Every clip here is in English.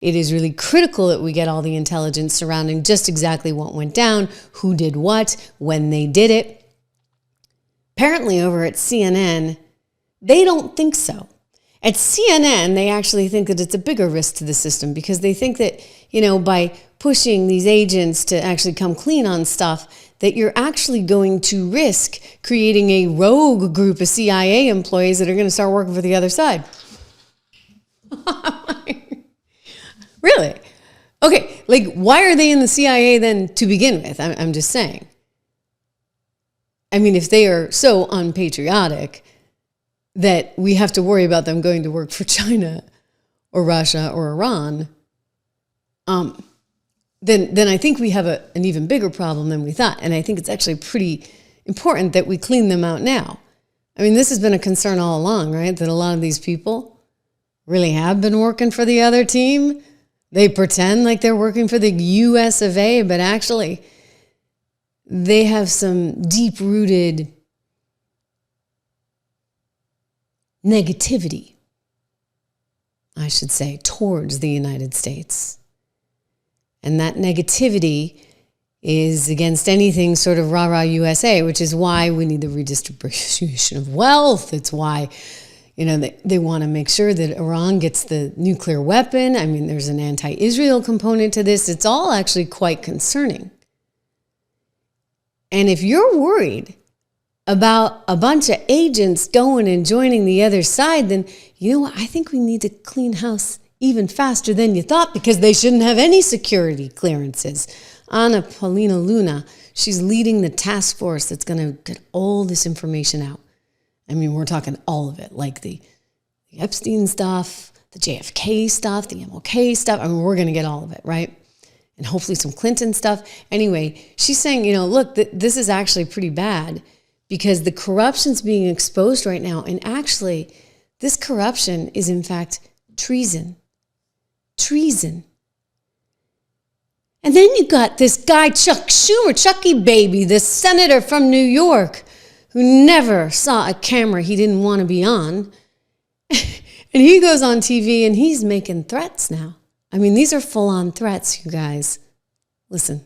It is really critical that we get all the intelligence surrounding just exactly what went down, who did what, when they did it. Apparently over at CNN, they don't think so. At CNN, they actually think that it's a bigger risk to the system because they think that, by pushing these agents to actually come clean on stuff, that you're actually going to risk creating a rogue group of CIA employees that are going to start working for the other side. Really? Okay, why are they in the CIA then to begin with? I'm just saying. I mean, if they are so unpatriotic that we have to worry about them going to work for China or Russia or Iran, then I think we have an even bigger problem than we thought. And I think it's actually pretty important that we clean them out now. I mean, this has been a concern all along, right? That a lot of these people really have been working for the other team. They pretend like they're working for the US of A, but actually they have some deep-rooted negativity, I should say, towards the United States. And that negativity is against anything sort of rah-rah USA, which is why we need the redistribution of wealth. It's why, they want to make sure that Iran gets the nuclear weapon. I mean, there's an anti-Israel component to this. It's all actually quite concerning. And if you're worried about a bunch of agents going and joining the other side, then you know what? I think we need to clean house even faster than you thought because they shouldn't have any security clearances. Anna Paulina Luna, she's leading the task force that's going to get all this information out. I mean, we're talking all of it, like the Epstein stuff, the JFK stuff, the MLK stuff. I mean, we're going to get all of it, right? And hopefully some Clinton stuff. Anyway, she's saying, look, this is actually pretty bad because the corruption's being exposed right now. And actually, this corruption is in fact treason. Treason. And then you got this guy, Chuck Schumer, Chucky Baby, this senator from New York, who never saw a camera he didn't want to be on. And he goes on TV and he's making threats now. I mean, these are full-on threats, you guys. Listen.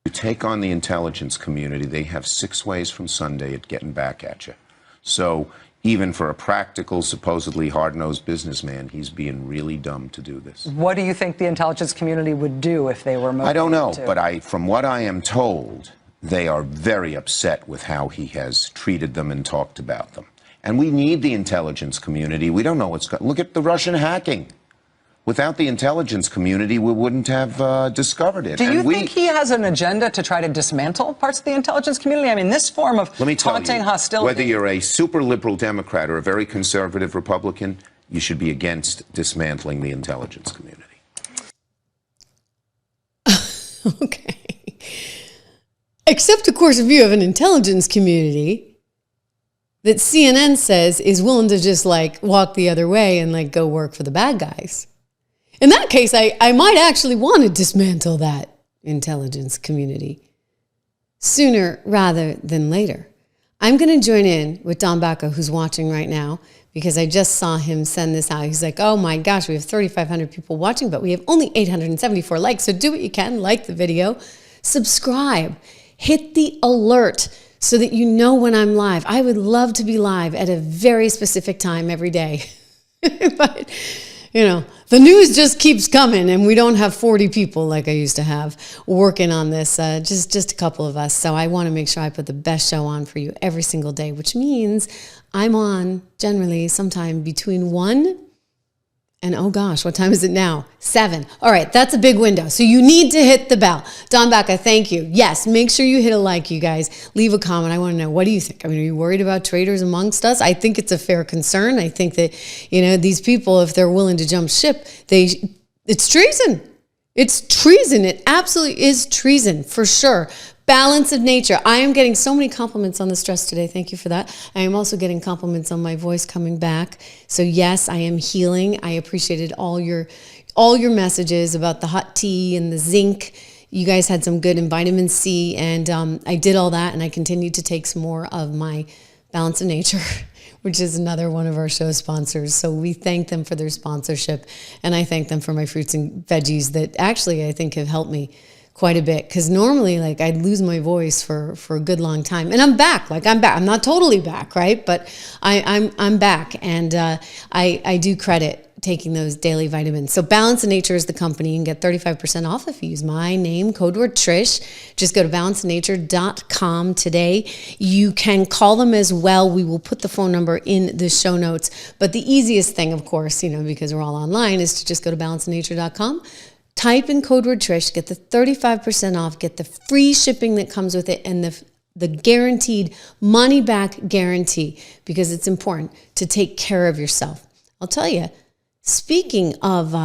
You take on the intelligence community, they have 6 ways from Sunday at getting back at you. So even for a practical, supposedly hard-nosed businessman, he's being really dumb to do this. What do you think the intelligence community would do if they were motivated? I don't know, but from what I am told, they are very upset with how he has treated them and talked about them. And we need the intelligence community. We don't know what's going on. Look at the Russian hacking. Without the intelligence community, we wouldn't have discovered it. Do you think he has an agenda to try to dismantle parts of the intelligence community? I mean, this form of taunting hostility. Whether you're a super liberal Democrat or a very conservative Republican, you should be against dismantling the intelligence community. Okay. Except, of course, if you have an intelligence community that CNN says is willing to just walk the other way and go work for the bad guys. In that case, I might actually want to dismantle that intelligence community sooner rather than later. I'm going to join in with Don Bacco, who's watching right now, because I just saw him send this out. He's like, oh my gosh, we have 3,500 people watching, but we have only 874 likes. So do what you can, like the video, subscribe, hit the alert so that you know when I'm live. I would love to be live at a very specific time every day. But, the news just keeps coming and we don't have 40 people like I used to have working on this, just a couple of us. So I want to make sure I put the best show on for you every single day, which means I'm on generally sometime between 1 and, oh gosh, what time is it now? 7. All right, that's a big window. So you need to hit the bell. Don Bacco, thank you. Yes, make sure you hit a like, you guys. Leave a comment. I want to know, what do you think? I mean, are you worried about traitors amongst us? I think it's a fair concern. I think that, these people, if they're willing to jump ship, it's treason. It's treason. It absolutely is treason, for sure. Balance of nature. I am getting so many compliments on the stress today. Thank you for that. I am also getting compliments on my voice coming back. So yes, I am healing. I appreciated all your messages about the hot tea and the zinc. You guys had some good, and vitamin C, and I did all that, and I continued to take some more of my balance of nature, which is another one of our show sponsors. So we thank them for their sponsorship, and I thank them for my fruits and veggies that actually I think have helped me quite a bit, because normally like I'd lose my voice for a good long time, and I'm back. I'm not totally back, right? But I'm back, and I do credit taking those daily vitamins. So Balance of Nature is the company. You can get 35% off if you use my name, code word Trish. Just go to balanceofnature.com today. You can call them as well. We will put the phone number in the show notes. But the easiest thing, of course, because we're all online, is to just go to balanceofnature.com. Type in code word Trish, get the 35% off, get the free shipping that comes with it, and the guaranteed money back guarantee, because it's important to take care of yourself. I'll tell you, speaking of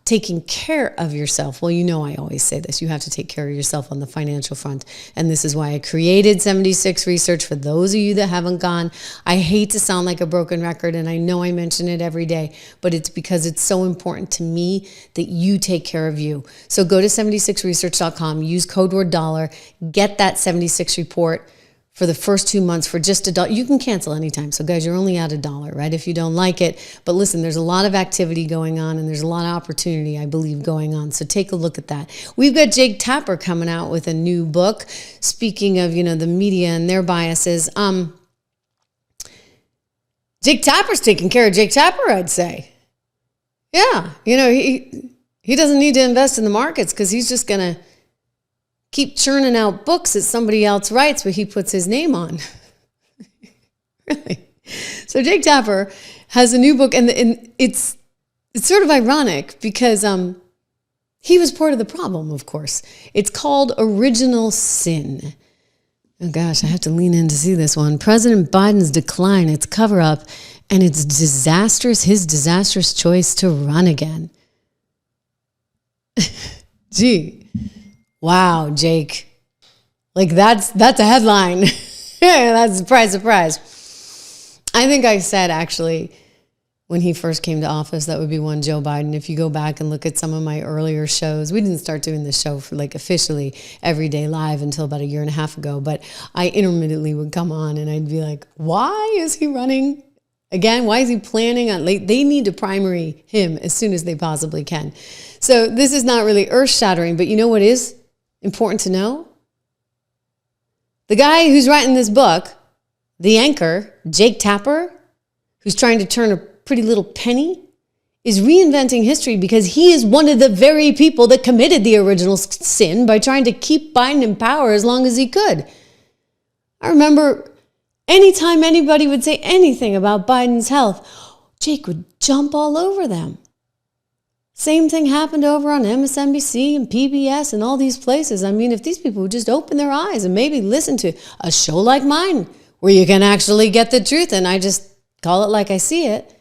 taking care of yourself, well, I always say this, you have to take care of yourself on the financial front. And this is why I created 76 Research. For those of you that haven't gone, I hate to sound like a broken record, and I know I mention it every day, but it's because it's so important to me that you take care of you. So go to 76research.com, use code word dollar, get that 76 report for the first 2 months for just $1. You can cancel anytime. So guys, you're only at $1, right? If you don't like it. But listen, there's a lot of activity going on, and there's a lot of opportunity, I believe, going on. So take a look at that. We've got Jake Tapper coming out with a new book. Speaking of, the media and their biases, Jake Tapper's taking care of Jake Tapper, I'd say. Yeah. He doesn't need to invest in the markets, because he's just going to keep churning out books that somebody else writes, but he puts his name on. Really. So Jake Tapper has a new book, and it's sort of ironic because he was part of the problem, of course. It's called Original Sin. Oh gosh, I have to lean in to see this one. President Biden's decline, its cover-up, and his disastrous choice to run again. Gee. Wow, Jake. That's a headline. That's surprise. I think I said, actually, when he first came to office, that would be one Joe Biden. If you go back and look at some of my earlier shows, we didn't start doing this show for officially every day live until about 1.5 years ago, but I intermittently would come on and I'd be like, why is he running again? Why is he planning on they need to primary him as soon as they possibly can. So this is not really earth-shattering, but you know what is important to know? The guy who's writing this book, the anchor, Jake Tapper, who's trying to turn a pretty little penny, is reinventing history, because he is one of the very people that committed the original sin by trying to keep Biden in power as long as he could. I remember anytime anybody would say anything about Biden's health, Jake would jump all over them. Same thing happened over on MSNBC and PBS and all these places. I mean, if these people would just open their eyes and maybe listen to a show like mine, where you can actually get the truth, and I just call it like I see it,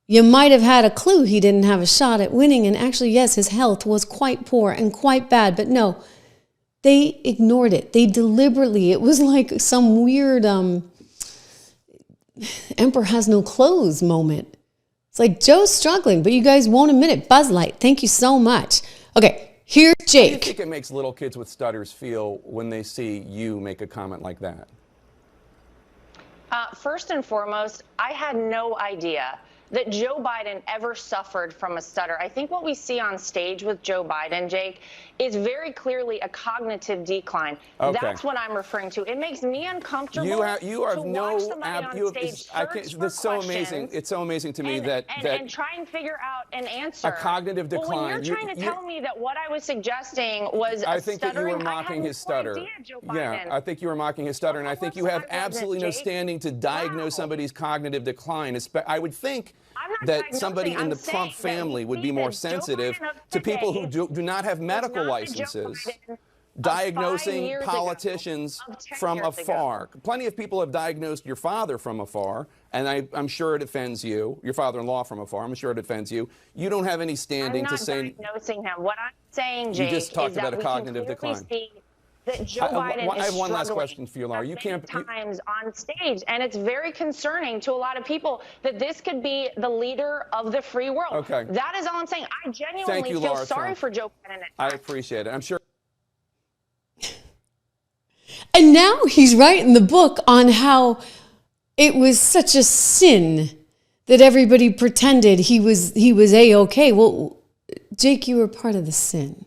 you might have had a clue he didn't have a shot at winning. And actually, yes, his health was quite poor and quite bad, but no, they ignored it. They deliberately, it was like some weird Emperor has no clothes moment. It's like, Joe's struggling, but you guys won't admit it. Buzz Light, thank you so much. Okay, here's Jake. How do you think it makes little kids with stutters feel when they see you make a comment like that? First and foremost, I had no idea that Joe Biden ever suffered from a stutter. I think what we see on stage with Joe Biden, Jake, is very clearly a cognitive decline. Okay. That's what I'm referring to. It makes me uncomfortable You have to watch somebody on stage search for that's so amazing. questions It's so amazing to me that and try and figure out an answer. A cognitive decline. Well, when you're trying to tell me that what I was suggesting was I think that you were stuttering, mocking his stutter. Yeah, I think you were mocking his stutter, and I think you have absolutely no standing to diagnose somebody's cognitive decline. I would think that somebody in the Trump family would be more sensitive to people who do not have medical licenses diagnosing politicians from afar. Plenty of people have diagnosed your father from afar, and I'm sure it offends you. Your father-in-law from afar. I'm sure it offends you. You don't have any standing to say. I'm not diagnosing him. What I'm saying, Jake, you just talked is about that a cognitive decline. That Joe Biden I have one last struggling question for you, Lara. You can't times on stage, and it's very concerning to a lot of people that this could be the leader of the free world. Okay. That is all I'm saying. I genuinely feel Lara sorry Trump. for Joe Biden. I appreciate it. I'm sure. And now he's writing the book on how it was such a sin that everybody pretended he was A-okay. Well, Jake, you were part of the sin.